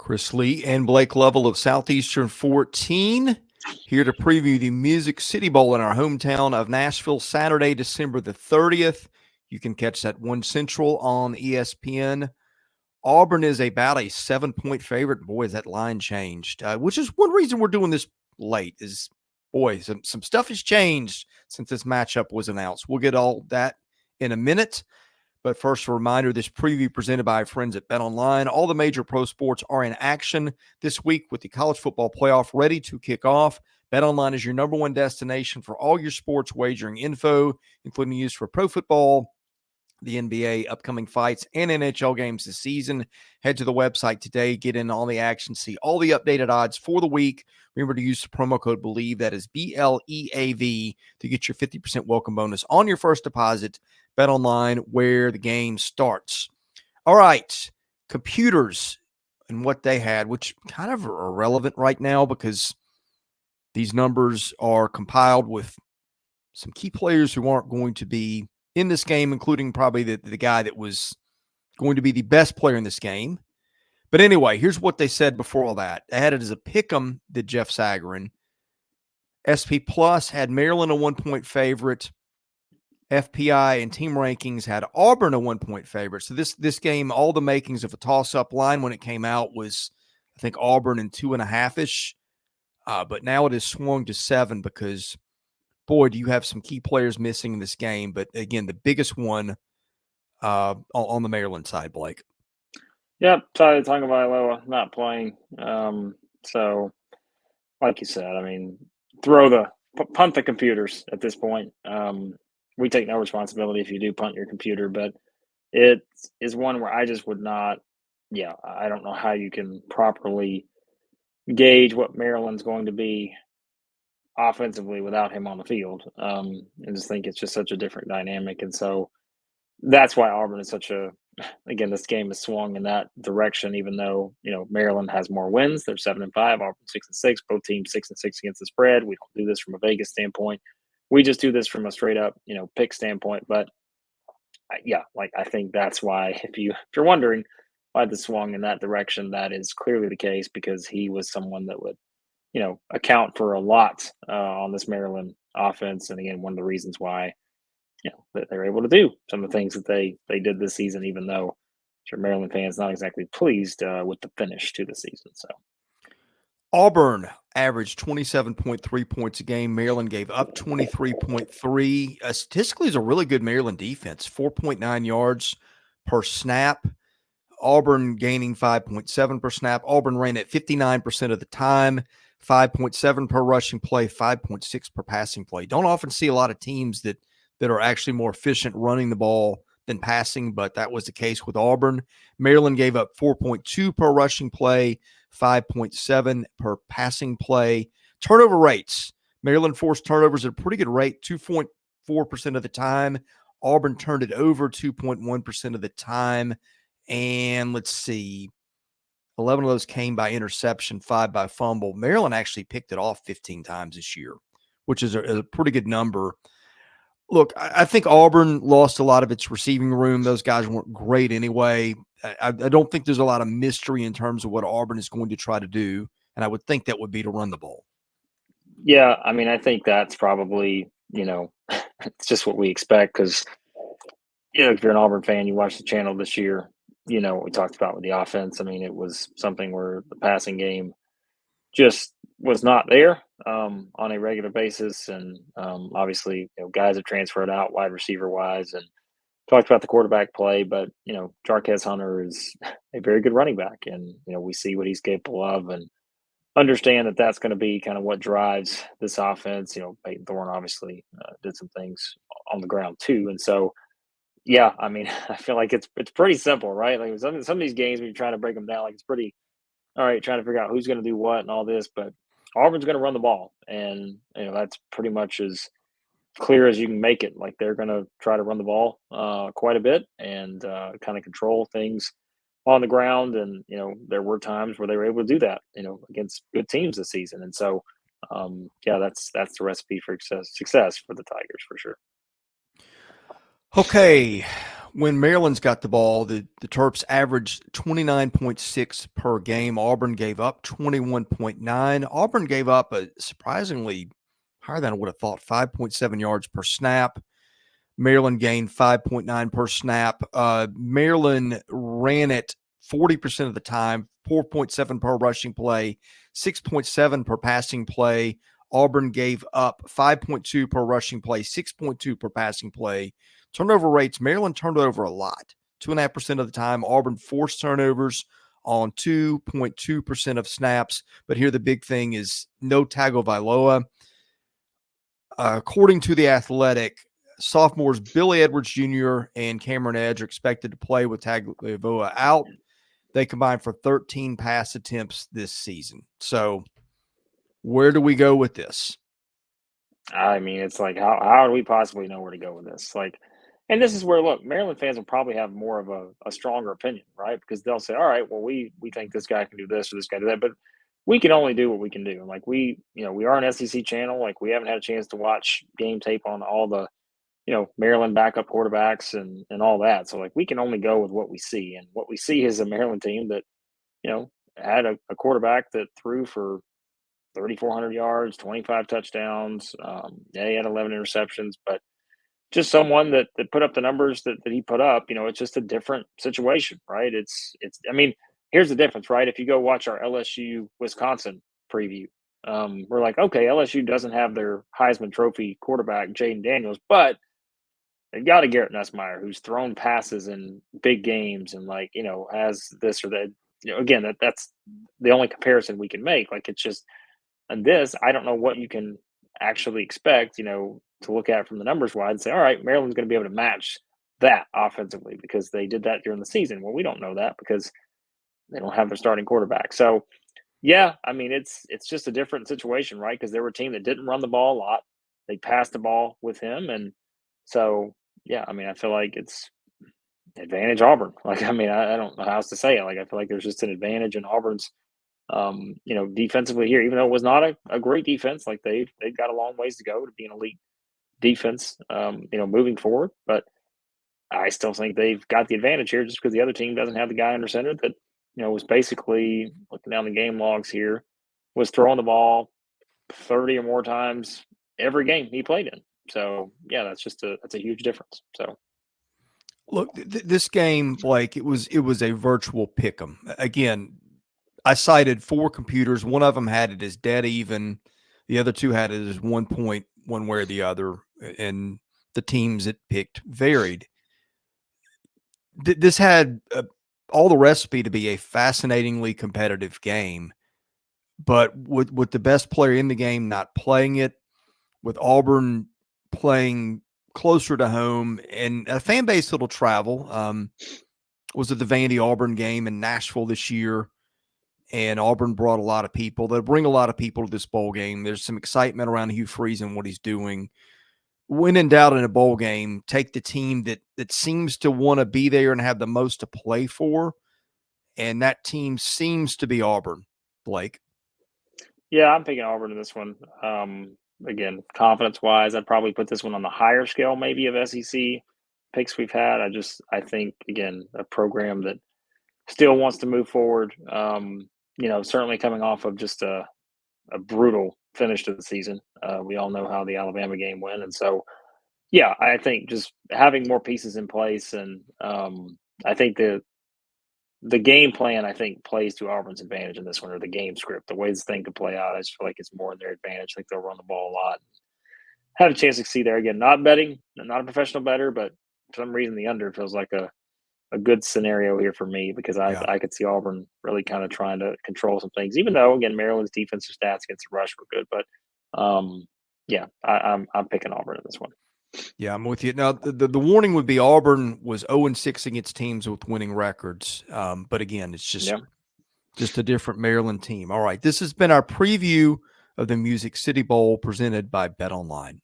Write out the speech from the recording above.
Chris Lee and Blake Lovell of Southeastern 14 here to preview the Music City Bowl in our hometown of Nashville, Saturday, December the 30th. You can catch that 1 Central on ESPN. Auburn is about a 7-point favorite. Boy, has that line changed, which is one reason we're doing this late is, boy, some stuff has changed since this matchup was announced. We'll get all that in a minute. But first, a reminder, this preview presented by our friends at BetOnline. All the major pro sports are in action this week with the college football playoff ready to kick off. BetOnline is your number one destination for all your sports wagering info, including news for pro football, the NBA, upcoming fights, and NHL games this season. Head to the website today, get in all the action, see all the updated odds for the week. Remember to use the promo code BELIEVE, that is BLEAV, to get your 50% welcome bonus on your first deposit. BetOnline, where the game starts. All right, computers and what they had, which kind of are irrelevant right now because these numbers are compiled with some key players who aren't going to be in this game, including probably the guy that was going to be the best player in this game. But anyway, here's what they said before all that. They had it as a pick'em, did Jeff Sagarin. SP Plus had Maryland a 1-point favorite. FPI and team rankings had Auburn a 1-point favorite. So this game, all the makings of a toss-up line when it came out was, I think, Auburn in 2.5-ish. But now it has swung to 7 because, boy, do you have some key players missing in this game. But, again, the biggest one on the Maryland side, Blake. Yep, talking about Iowa not playing. So, like you said, I mean, punt the computers at this point. We take no responsibility if you do punt your computer, but it is one where I just would not. Yeah, I don't know how you can properly gauge what Maryland's going to be offensively without him on the field. I just think it's just such a different dynamic, and so that's why Auburn is such a. Again, this game has swung in that direction. Even though Maryland has more wins, they're 7-5, Auburn 6-6. Both teams 6-6 against the spread. We don't do this from a Vegas standpoint. We just do this from a straight up, pick standpoint. But yeah, I think that's why if you're wondering why the swung in that direction, that is clearly the case because he was someone that would, account for a lot on this Maryland offense. And again, one of the reasons why, that they're able to do some of the things that they did this season, even though I'm sure Maryland fans not exactly pleased with the finish to the season. So. Auburn averaged 27.3 points a game. Maryland gave up 23.3. Statistically, is a really good Maryland defense, 4.9 yards per snap. Auburn gaining 5.7 per snap. Auburn ran at 59% of the time, 5.7 per rushing play, 5.6 per passing play. Don't often see a lot of teams that are actually more efficient running the ball than passing, but that was the case with Auburn. Maryland gave up 4.2 per rushing play, 5.7 per passing play. Turnover rates. Maryland forced turnovers at a pretty good rate, 2.4% of the time. Auburn turned it over 2.1% of the time. And let's see, 11 of those came by interception, 5 by fumble. Maryland actually picked it off 15 times this year, which is a pretty good number. Look, I think Auburn lost a lot of its receiving room. Those guys weren't great anyway. I don't think there's a lot of mystery in terms of what Auburn is going to try to do, and I would think that would be to run the ball. Yeah, I mean, I think that's probably, it's just what we expect because, if you're an Auburn fan, you watch the channel this year, what we talked about with the offense. I mean, it was something where the passing game just was not there on a regular basis. And obviously, guys have transferred out wide receiver wise and talked about the quarterback play. But, Jarquez Hunter is a very good running back. And, we see what he's capable of and understand that that's going to be kind of what drives this offense. Peyton Thorne obviously did some things on the ground too. And so, yeah, I mean, I feel like it's pretty simple, right? Like some of these games when you're trying to break them down, like it's pretty, all right, trying to figure out who's going to do what and all this, but Auburn's going to run the ball. And, that's pretty much as clear as you can make it. Like they're going to try to run the ball quite a bit and kind of control things on the ground. And, there were times where they were able to do that, against good teams this season. And so, yeah, that's the recipe for success for the Tigers for sure. Okay, when Maryland's got the ball, the Terps averaged 29.6 per game. Auburn gave up 21.9. Auburn gave up a surprisingly higher than I would have thought, 5.7 yards per snap. Maryland gained 5.9 per snap. Maryland ran it 40% of the time, 4.7 per rushing play, 6.7 per passing play. Auburn gave up 5.2 per rushing play, 6.2 per passing play. Turnover rates, Maryland turned over a lot, 2.5% of the time. Auburn forced turnovers on 2.2% of snaps. But here the big thing is no Tagovailoa. According to The Athletic, sophomores Billy Edwards Jr. and Cameron Edge are expected to play with Tagovailoa out. They combined for 13 pass attempts this season. So where do we go with this? I mean, it's like, how do we possibly know where to go with this? Like, and this is where, look, Maryland fans will probably have more of a stronger opinion, right? Because they'll say, all right, well, we think this guy can do this or this guy do that, but we can only do what we can do. And like we are an SEC channel. Like we haven't had a chance to watch game tape on all the, Maryland backup quarterbacks and all that. So like we can only go with what we see. And what we see is a Maryland team that, had a quarterback that threw for 3,400 yards, 25 touchdowns. Yeah, he had 11 interceptions, but just someone that put up the numbers that he put up, it's just a different situation, right? I mean, here's the difference, right? If you go watch our LSU Wisconsin preview, we're like, okay, LSU doesn't have their Heisman Trophy quarterback, Jaden Daniels, but they've got a Garrett Nussmeier who's thrown passes in big games and has this or that. Again, that's the only comparison we can make. Like it's just, and this, I don't know what you can actually expect, to look at from the numbers wise and say, all right, Maryland's going to be able to match that offensively because they did that during the season. Well, we don't know that because they don't have their starting quarterback. So, yeah, I mean, it's just a different situation, right? Because they were a team that didn't run the ball a lot. They passed the ball with him. And so, yeah, I mean, I feel like it's advantage Auburn. Like, I mean, I don't know how else to say it. Like, I feel like there's just an advantage in Auburn's defensively here, even though it was not a great defense, like they've got a long ways to go to be an elite defense, moving forward. But I still think they've got the advantage here just because the other team doesn't have the guy under center that, was basically looking down the game logs here, was throwing the ball 30 or more times every game he played in. So yeah, that's a huge difference. So look, this game, Blake, it was a virtual pick 'em. Again, I cited 4 computers. One of them had it as dead even. The other 2 had it as 1 point one way or the other, and the teams it picked varied. This had all the recipe to be a fascinatingly competitive game, but with the best player in the game not playing it, with Auburn playing closer to home and a fan base that'll travel. Was it the Vandy Auburn game in Nashville this year? And Auburn brought a lot of people. They'll bring a lot of people to this bowl game. There's some excitement around Hugh Freeze and what he's doing. When in doubt in a bowl game, take the team that seems to want to be there and have the most to play for. And that team seems to be Auburn, Blake. Yeah, I'm picking Auburn in this one. Again, confidence-wise, I'd probably put this one on the higher scale maybe of SEC picks we've had. I think, again, a program that still wants to move forward. Certainly coming off of just a brutal finish to the season. We all know how the Alabama game went. And so, yeah, I think just having more pieces in place and I think the game plan, I think, plays to Auburn's advantage in this one, or the game script, the way this thing could play out. I just feel like it's more in their advantage. I think they'll run the ball a lot. Had a chance to see there again. Not betting, not a professional bettor, but for some reason the under feels like a good scenario here for me because I could see Auburn really kind of trying to control some things, even though, again, Maryland's defensive stats against the rush were good. But, yeah, I'm picking Auburn in this one. Yeah, I'm with you. Now, the warning would be Auburn was 0-6 against teams with winning records. But again, it's just a different Maryland team. All right, this has been our preview of the Music City Bowl presented by BetOnline.